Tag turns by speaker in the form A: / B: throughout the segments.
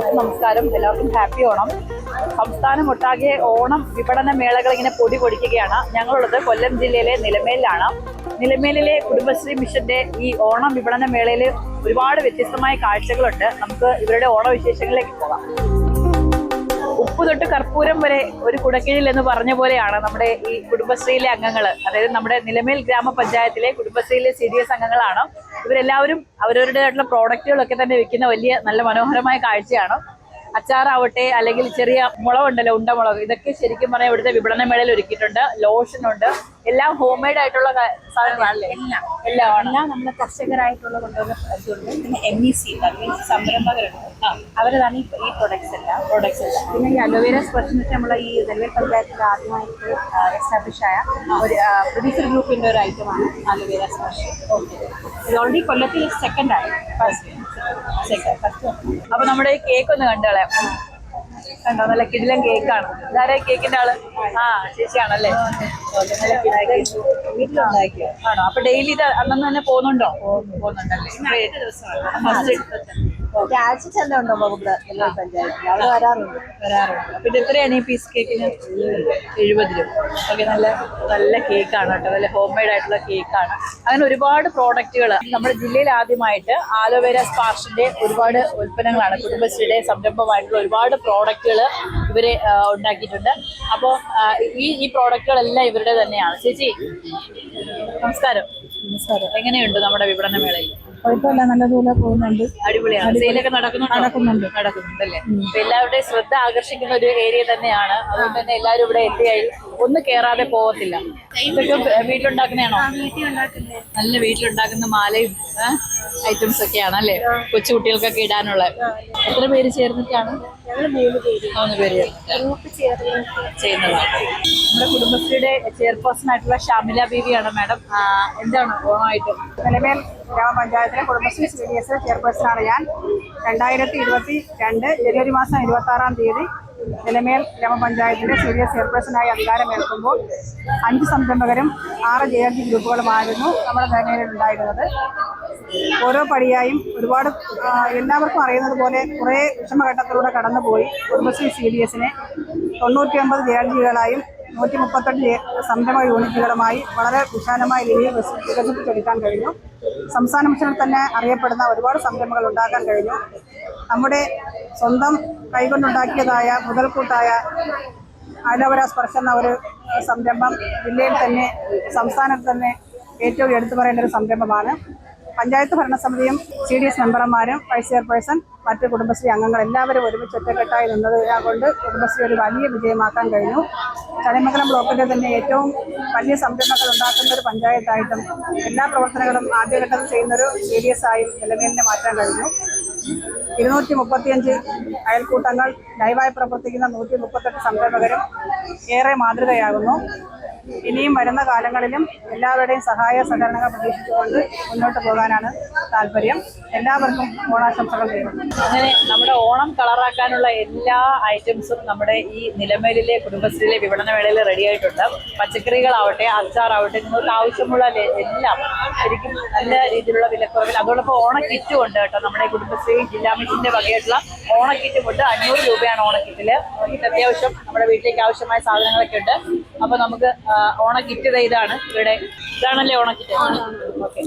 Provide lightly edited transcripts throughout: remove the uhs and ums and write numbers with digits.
A: എല്ലാവർക്കും നമസ്കാരം. എല്ലാവർക്കും ഹാപ്പി ഓണം. സംസ്ഥാനമൊട്ടാകെ ഓണം വിപണന മേളകൾ ഇങ്ങനെ പൊടി പൊടിക്കുകയാണ്. ഞങ്ങളുള്ളത് കൊല്ലം ജില്ലയിലെ നിലമേലിലാണ്. നിലമേലിലെ കുടുംബശ്രീ മിഷന്റെ ഈ ഓണം വിപണന മേളയിൽ ഒരുപാട് വ്യത്യസ്തമായ കാഴ്ചകളുണ്ട്. നമുക്ക് ഇവരുടെ ഓണവിശേഷങ്ങളിലേക്ക് പോകാം. ഉപ്പ് തൊട്ട് കർപ്പൂരം വരെ ഒരു കുടക്കീഴിൽ എന്ന് പറഞ്ഞ പോലെയാണ് നമ്മുടെ ഈ കുടുംബശ്രീയിലെ അംഗങ്ങൾ. അതായത് നമ്മുടെ നിലമേൽ ഗ്രാമപഞ്ചായത്തിലെ കുടുംബശ്രീയിലെ CDS അംഗങ്ങളാണ്. ഇവരെല്ലാവരും അവരവരുടേതായിട്ടുള്ള പ്രോഡക്റ്റുകളൊക്കെ തന്നെ വിൽക്കുന്ന വലിയ നല്ല മനോഹരമായ കാഴ്ചയാണ്. അച്ചാറാവട്ടെ, അല്ലെങ്കിൽ ചെറിയ മുളകുണ്ടല്ലോ, ഉണ്ടമുളക്, ഇതൊക്കെ ശരിക്കും പറഞ്ഞാൽ ഇവിടുത്തെ വിപണന മേളയിൽ ഒരുക്കിയിട്ടുണ്ട്. ലോഷനുണ്ട്, എല്ലാം ഹോം മെയ്ഡ് ആയിട്ടുള്ള സാധനങ്ങളാണല്ലേ? എല്ലാം നമ്മുടെ കർഷകരായിട്ടുള്ള കൊണ്ടുവന്ന ഇതുണ്ട്. പിന്നെ MEC സംരംഭകരുണ്ട്, അവരതാണ് ഈ പ്രൊഡക്ട്സ് എല്ലാം. പിന്നെ ഈ അലോവേര സ്പർശം നമ്മളെ ഈ നെൽവേൽ പഞ്ചായത്തിൽ ആദ്യമായിട്ട് എസ്റ്റാബ്ലിഷ് ആയ ഒരു പ്രൊഡ്യൂസർ ഗ്രൂപ്പിന്റെ ഒരു ഐറ്റമാണ് അലോവേര സ്പർശം. ഓക്കെ, ഇത് ഓൾറെഡി കൊല്ലത്തിൽ സെക്കൻഡ് ആയി. ഫസ്റ്റ്. അപ്പൊ നമ്മുടെ ഈ കേക്ക് ഒന്ന് കണ്ടോളാം. കണ്ടോ, നല്ല കിടിലൻ കേക്കാണ്. ഇതാരെ കേക്കിന്റെ ആള്? ചേച്ചിയാണല്ലേ? ആണോ? അപ്പൊ ഡെയിലി ഇത് അന്നു തന്നെ പോകുന്നുണ്ടോ? പോകുന്നുണ്ടല്ലേ?
B: ആഴ്ച ചന്ത ഉണ്ടോ പഞ്ചായത്തിൽ? അവിടെ വരാറുണ്ട്.
A: അപ്പൊ ഇത് എത്രയാണ് ഈ പീസ് കേക്കിന്? 70 രൂപ. ഓക്കെ, നല്ല കേക്കാണ് കേട്ടോ. നല്ല ഹോം മെയ്ഡ് ആയിട്ടുള്ള കേക്കാണ്. അങ്ങനെ ഒരുപാട് പ്രോഡക്റ്റുകൾ നമ്മുടെ ജില്ലയിൽ ആദ്യമായിട്ട് ആലോവേര സ്പാർഷിന്റെ ഒരുപാട് ഉൽപ്പന്നങ്ങളാണ് കുടുംബശ്രീയുടെ സംരംഭമായിട്ടുള്ള ഒരുപാട് പ്രോഡക്റ്റുകൾ ഇവര് ഉണ്ടാക്കിയിട്ടുണ്ട്. അപ്പോൾ ഈ പ്രോഡക്റ്റുകളെല്ലാം ഇവരുടെ തന്നെയാണ്. ചേച്ചി നമസ്കാരം. എങ്ങനെയുണ്ട് നമ്മുടെ വിപണന മേളയിൽ?
B: കുഴപ്പമില്ല, നല്ലതുപോലെ പോകുന്നുണ്ട്.
A: അടിപൊളിയാണ്. സെയിലൊക്കെ നടക്കുന്നുണ്ട് അല്ലേ? അപ്പൊ എല്ലാവരുടെയും ശ്രദ്ധ ആകർഷിക്കുന്ന ഒരു ഏരിയ തന്നെയാണ്. അതുകൊണ്ട് തന്നെ എല്ലാവരും ഇവിടെ എത്തിയായി ഒന്ന് കേറാതെ പോകത്തില്ല. ഇതൊക്കെ വീട്ടിലുണ്ടാക്കുന്നതാണോ? നല്ല വീട്ടിലുണ്ടാക്കുന്ന മാലയും ഐറ്റംസ് ഒക്കെയാണ് അല്ലേ? കൊച്ചുകുട്ടികൾക്കൊക്കെ ഇടാനുള്ള. എത്ര പേര് ചേർന്നിട്ടാണ്? 3 പേര് ചെയ്യുന്നതാണ്. നമ്മുടെ കുടുംബശ്രീയുടെ ചെയർപേഴ്സൺ ആയിട്ടുള്ള ഷാമില ബീവിയാണ് മാഡം. എന്താണ് ഓണമായിട്ട്?
B: നിലമേൽ ഗ്രാമപഞ്ചായത്തിലെ കുടുംബശ്രീ CDS ചെയർപേഴ്സണാണ് ഞാൻ. 2022 ജനുവരി മാസം 26-ാം തീയതി നിലമേൽ ഗ്രാമപഞ്ചായത്തിന്റെ CDS ചെയർപേഴ്സണായി അധികാരമേൽക്കുമ്പോൾ 5 സംരംഭകരും 6 JLG ഗ്രൂപ്പുകളുമായിരുന്നു നമ്മുടെ നിലമേലിൽ ഉണ്ടായിരുന്നത്. ഓരോ പടിയായും ഒരുപാട് എല്ലാവർക്കും അറിയുന്നത് പോലെ കുറേ വിഷമഘട്ടത്തിലൂടെ കടന്നുപോയി കുടുംബശ്രീ CDSനെ 99 JLGകളായും 138 സംരംഭക യൂണിറ്റുകളുമായി വളരെ വിശാലമായ രീതിയിൽ വികസിപ്പിച്ചെടുക്കാൻ കഴിഞ്ഞു. സംസ്ഥാന മിഷനിൽ തന്നെ അറിയപ്പെടുന്ന ഒരുപാട് സംരംഭങ്ങൾ ഉണ്ടാക്കാൻ കഴിഞ്ഞു. നമ്മുടെ സ്വന്തം കൈകൊണ്ടുണ്ടാക്കിയതായ മുതൽക്കൂട്ടായ അലോവേര സ്പർശം എന്ന ഒരു സംരംഭം ജില്ലയിൽ തന്നെ സംസ്ഥാനത്ത് തന്നെ ഏറ്റവും എടുത്തു പറയേണ്ട ഒരു സംരംഭമാണ്. പഞ്ചായത്ത് ഭരണസമിതിയും CDS മെമ്പർമാരും വൈസ് ചെയർപേഴ്സൺ മറ്റ് കുടുംബശ്രീ അംഗങ്ങൾ എല്ലാവരും ഒരുമിച്ച് ഒറ്റക്കെട്ടായി നിന്നത് കൊണ്ട് കുടുംബശ്രീ ഒരു വലിയ വിജയമാക്കാൻ കഴിഞ്ഞു. ചടയമംഗലം ബ്ലോക്കിൻ്റെ തന്നെ ഏറ്റവും വലിയ സംരംഭങ്ങൾ ഉണ്ടാക്കുന്ന ഒരു പഞ്ചായത്തായിട്ടും എല്ലാ പ്രവർത്തനങ്ങളും ആദ്യഘട്ടത്തിൽ ചെയ്യുന്നൊരു CDS ആയും നിലമേലിനെ മാറ്റാൻ കഴിഞ്ഞു. 235 അയൽക്കൂട്ടങ്ങൾ, ലൈവായി പ്രവർത്തിക്കുന്ന 138 സംരംഭകരും ഏറെ മാതൃകയാകുന്നു. ഇനിയും വരുന്ന കാലങ്ങളിലും എല്ലാവരുടെയും സഹായ സഹകരണങ്ങൾ പ്രതീക്ഷിച്ചുകൊണ്ട് മുന്നോട്ട് പോകാനാണ് താല്പര്യം. എല്ലാവർക്കും ഓണാശംസകൾ നേരുന്നു.
A: അങ്ങനെ നമ്മുടെ ഓണം കളറാക്കാനുള്ള എല്ലാ ഐറ്റംസും നമ്മുടെ ഈ നിലമേലിലെ കുടുംബശ്രീയിലെ വിപണന മേളയിൽ റെഡി ആയിട്ടുണ്ട്. പച്ചക്കറികളാവട്ടെ, അച്ചാറാവട്ടെ, നിങ്ങൾക്ക് ആവശ്യമുള്ള എല്ലാം ശരിക്കും നല്ല രീതിയിലുള്ള വിലക്കുറവിൽ. അതോടൊപ്പം ഓണക്കിറ്റും ഉണ്ട് കേട്ടോ. നമ്മുടെ കുടുംബശ്രീ ജില്ലാ മിഷന്റെ വകയായിട്ടുള്ള ഓണക്കിറ്റും ഉണ്ട്. 500 രൂപയാണ് ഓണക്കിറ്റില്. അത്യാവശ്യം നമ്മുടെ വീട്ടിലേക്ക് ആവശ്യമായ സാധനങ്ങളൊക്കെ ഉണ്ട്. അപ്പൊ നമുക്ക് ഓണക്കിറ്റ് ഇതാണ് ഇവരുടെ. ഇതാണല്ലേ ഓണക്കിറ്റ്? ഓക്കെ.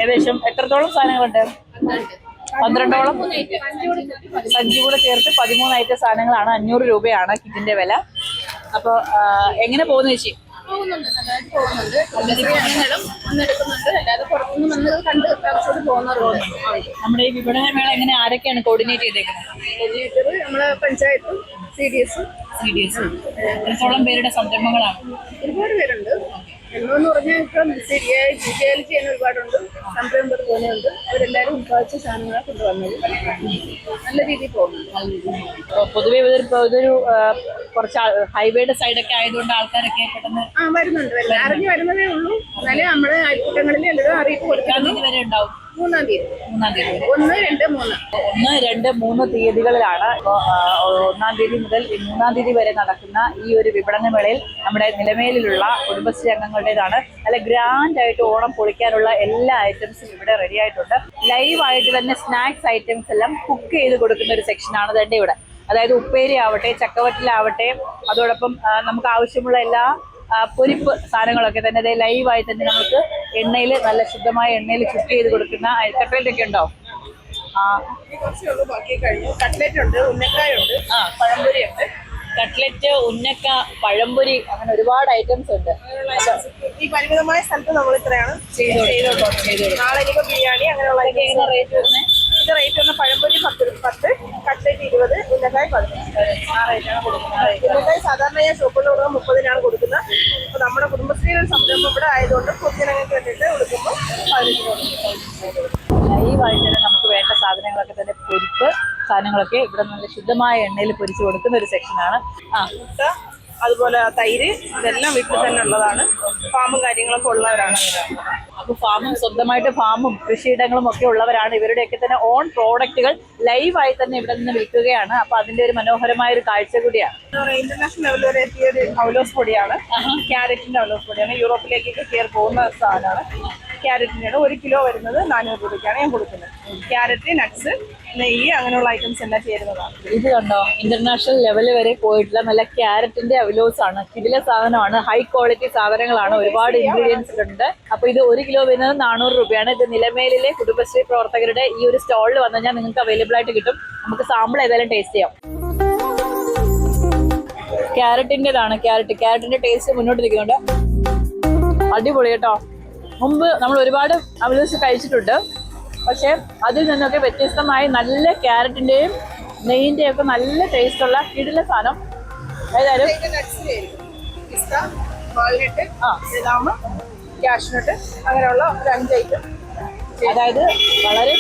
A: ഏകദേശം എത്രത്തോളം സാധനങ്ങളുണ്ട്? 12ഓളം സഞ്ചി കൂടെ ചേർത്ത് 13 ഐറ്റം സാധനങ്ങളാണ്. 500 രൂപയാണ് കിറ്റിന്റെ വില. അപ്പോൾ എങ്ങനെ പോകുന്നു ചേച്ചി? നമ്മുടെ ഈ വിപണന മേള എങ്ങനെ, ആരൊക്കെയാണ് കോർഡിനേറ്റ് ചെയ്തേക്കുന്നത്?
B: നമ്മളെ പഞ്ചായത്തും CDS
A: എത്രത്തോളം പേരുടെ സംരംഭങ്ങളാണ്?
B: ഒരുപാട് പേരുണ്ട്. എന്നെന്ന് പറഞ്ഞാൽ ഇപ്പം ശരിയായി JLG ചെയ്യാൻ ഒരുപാടുണ്ട്. സംരംഭർ തോനെയുണ്ട്. അവരെല്ലാവരും ഉത്പാദിച്ച സാധനങ്ങളെ കൊണ്ടുവന്നത് നല്ല രീതിയിൽ പോകുന്നു.
A: പൊതുവെ ഇതൊരു കുറച്ച് ഹൈവേയുടെ സൈഡൊക്കെ ആയതുകൊണ്ട് ആൾക്കാരൊക്കെ പെട്ടെന്ന്
B: വരുന്നുണ്ട്, അറിഞ്ഞു വരുന്നതേ ഉള്ളൂ. എന്നാലും നമ്മുടെ അയൽക്കൂട്ടങ്ങളിൽ എല്ലാവരും അറിയിപ്പ് കൊടുക്കാൻ
A: തീയതി വരെ ഉണ്ടാവും.
B: 3-ാം തീയതി 1, 2, 3
A: 1, 2, 3 തീയതികളിലാണ്. ഇപ്പോൾ 1-ാം തീയതി മുതൽ 3-ാം തീയതി വരെ നടക്കുന്ന ഈ ഒരു വിപണന മേളയിൽ നമ്മുടെ നിലമേലിലുള്ള കുടുംബശ്രീ അംഗങ്ങളുടേതാണ്. നല്ല ഗ്രാൻഡ് ആയിട്ട് ഓണം പൊളിക്കാനുള്ള എല്ലാ ഐറ്റംസും ഇവിടെ റെഡി ആയിട്ടുണ്ട്. ലൈവായിട്ട് തന്നെ സ്നാക്സ് ഐറ്റംസ് എല്ലാം കുക്ക് ചെയ്ത് കൊടുക്കുന്ന ഒരു സെക്ഷനാണ് തന്നെ ഇവിടെ. അതായത് ഉപ്പേരി ആവട്ടെ, ചക്കവറ്റിലാവട്ടെ, അതോടൊപ്പം നമുക്ക് ആവശ്യമുള്ള എല്ലാ പൊരിപ്പ് സാധനങ്ങളൊക്കെ തന്നെ അതേ ലൈവായി തന്നെ നമുക്ക് എണ്ണയിൽ, നല്ല ശുദ്ധമായ എണ്ണയിൽ കുക്ക് ചെയ്ത് കൊടുക്കുന്ന കട്ട്ലേറ്റ് ഒക്കെ ഉണ്ടോ?
B: കുറച്ചേ ഉള്ളൂ, ബാക്കി കഴിഞ്ഞു. കട്ട്ലേറ്റ് ഉണ്ട്, ഉന്നക്കായ ഉണ്ട്, പഴംപൊരി ഉണ്ട്.
A: കട്ട്ലറ്റ്, ഉന്നക്ക, പഴംപൊരി, അങ്ങനെ ഒരുപാട് ഐറ്റംസ് ഉണ്ട്.
B: ഈ പരിമിതമായ സ്ഥലത്ത് നമ്മൾ ഇത്രയാണ് ചെയ്തോട്ടോ. നാളെ ഇനിയിപ്പോ ബിരിയാണി അങ്ങനെയുള്ള
A: റേറ്റ് വരുന്നത്.
B: ഇത് റേറ്റ് വന്ന പഴംപൊരി 10, കട്ട്ലേറ്റ് 20, ഉന്നക്കായ 15. ആ റേറ്റാണ് കൊടുക്കുന്നത്. ഉന്നക്കായ സാധാരണ ഞാൻ ഷോപ്പിൽ കൊടുക്കുമ്പോൾ 30-നാണ് കൊടുക്കുന്നത്. അപ്പോൾ നമ്മുടെ കുടുംബശ്രീയുടെ സംരംഭം ഇവിടെ ആയതുകൊണ്ട് പൊതുജനങ്ങൾക്ക് വേണ്ടിയിട്ട് കൊടുക്കുമ്പോൾ 15 കൊടുക്കും.
A: ലൈവായിട്ട് തന്നെ നമുക്ക് വേണ്ട സാധനങ്ങളൊക്കെ തന്നെ പൊരിപ്പ് സാധനങ്ങളൊക്കെ ഇവിടെ നല്ല ശുദ്ധമായ എണ്ണയിൽ പൊരിച്ച് കൊടുക്കുന്ന ഒരു സെക്ഷനാണ്.
B: മുട്ട, അതുപോലെ തൈര്, ഇതെല്ലാം വീട്ടിൽ തന്നെ ഉള്ളതാണ്. ഫാമും കാര്യങ്ങളൊക്കെ ഉള്ളവരാണ്.
A: അപ്പോൾ സ്വന്തമായിട്ട് ഫാമും കൃഷിയിടങ്ങളും ഒക്കെ ഉള്ളവരാണ്. ഇവരുടെയൊക്കെ തന്നെ ഓൺ പ്രോഡക്റ്റുകൾ ലൈവായി തന്നെ ഇവിടെ നിന്ന് വിൽക്കുകയാണ്. അപ്പോൾ അതിന്റെ ഒരു മനോഹരമായ ഒരു കാഴ്ച കൂടിയാണ്.
B: ഇന്റർനാഷണൽ ലെവൽ വരെ എത്തിയ ഒരു അവലോസ് പൊടിയാണ്. ക്യാരറ്റിന്റെ അവലോസ് പൊടിയാണ്. യൂറോപ്പിലേക്കൊക്കെ കയറി പോകുന്ന സാധനമാണ്. ക്യാരറ്റിനാണ് 1 കിലോ വരുന്നത് 400 രൂപയ്ക്കാണ് ഞാൻ കൊടുക്കുന്നത്. ക്യാരറ്റ്, നട്ട്സ്, നെയ്യ്, അങ്ങനെയുള്ള ഐറ്റംസ് എല്ലാം ചേരുന്നതാണ്.
A: ഇത് കണ്ടോ, ഇന്റർനാഷണൽ ലെവൽ വരെ പോയിട്ടുള്ള നല്ല ക്യാരറ്റിന്റെ അവലോസ് ആണ്. കിടില സാധനമാണ്, ഹൈ ക്വാളിറ്റി സാധനങ്ങളാണ്, ഒരുപാട് ഇൻഗ്രീഡിയൻസ് ഉണ്ട്. അപ്പൊ ഇത് 1 കിലോ വരുന്നത് 400 രൂപയാണ്. ഇത് നിലമേലിലെ കുടുംബശ്രീ പ്രവർത്തകരുടെ ഈ ഒരു സ്റ്റാളിൽ വന്നു കഴിഞ്ഞാൽ നിങ്ങൾക്ക് അവൈലബിൾ ആയിട്ട് കിട്ടും. നമുക്ക് സാമ്പിൾ ഏതായാലും ടേസ്റ്റ് ചെയ്യാം. ക്യാരറ്റിൻ്റെതാണ്. ക്യാരറ്റിന്റെ ടേസ്റ്റ് മുന്നോട്ട് നിൽക്കുന്നുണ്ട്. അടിപൊളി കേട്ടോ. മുമ്പ് നമ്മൾ ഒരുപാട് അവലോസ് കഴിച്ചിട്ടുണ്ട്, പക്ഷെ അതിൽ നിന്നൊക്കെ വ്യത്യസ്തമായി നല്ല ക്യാരറ്റിന്റെയും നെയ്യിന്റെയും ഒക്കെ നല്ല ടേസ്റ്റുള്ള കിടില സാധനം. ഏതായാലും
B: കാഷ്നട്ട് അങ്ങനെയുള്ള ഒരു 5 ഐറ്റം.
A: അതായത് വളരെ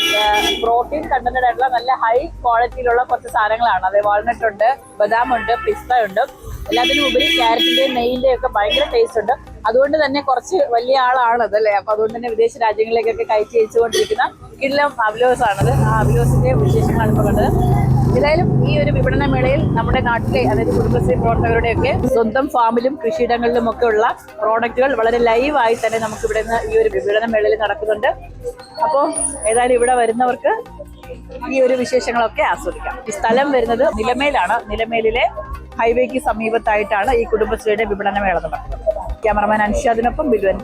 A: പ്രോട്ടീൻ കണ്ടന്റഡ് ആയിട്ടുള്ള നല്ല ഹൈ ക്വാളിറ്റിയിലുള്ള കുറച്ച് സാധനങ്ങളാണ്. അതായത് വാൾനട്ട് ഉണ്ട്, ബദാം ഉണ്ട്, പിസ്ത ഉണ്ട്. എല്ലാത്തിനും ഉപരി ക്യാരറ്റിന്റെയും നെയ്യിന്റെയും ഒക്കെ ഭയങ്കര ടേസ്റ്റ് ഉണ്ട്. അതുകൊണ്ട് തന്നെ കുറച്ച് വലിയ ആളാണത് അല്ലേ. അപ്പൊ അതുകൊണ്ട് തന്നെ വിദേശ രാജ്യങ്ങളിലേക്കൊക്കെ കയറ്റി അയച്ചുകൊണ്ടിരിക്കുന്ന കിടിലം അവലോസ് ആണത്. ആ അവലോസിന്റെ വിശേഷങ്ങളാണ് ഇപ്പോൾ കണ്ടത്. ഏതായാലും ഈ ഒരു വിപണന മേളയിൽ നമ്മുടെ നാട്ടിലെ, അതായത് കുടുംബശ്രീ പ്രവർത്തകരുടെയൊക്കെ സ്വന്തം ഫാമിലും കൃഷിയിടങ്ങളിലും ഒക്കെ ഉള്ള പ്രോഡക്റ്റുകൾ വളരെ ലൈവായി തന്നെ നമുക്ക് ഇവിടെ നിന്ന് ഈ ഒരു വിപണന മേളയിൽ നടക്കുന്നുണ്ട്. അപ്പോൾ ഏതായാലും ഇവിടെ വരുന്നവർക്ക് ഈ ഒരു വിശേഷങ്ങളൊക്കെ ആസ്വദിക്കാം. ഈ സ്ഥലം വരുന്നത് നിലമേലാണ്. നിലമേലിലെ ഹൈവേക്ക് സമീപത്തായിട്ടാണ് ഈ കുടുംബശ്രീയുടെ വിപണന മേള നടക്കുന്നത്. ക്യാമറമാൻ അൻഷാദിനൊപ്പം ബിലുവൻ.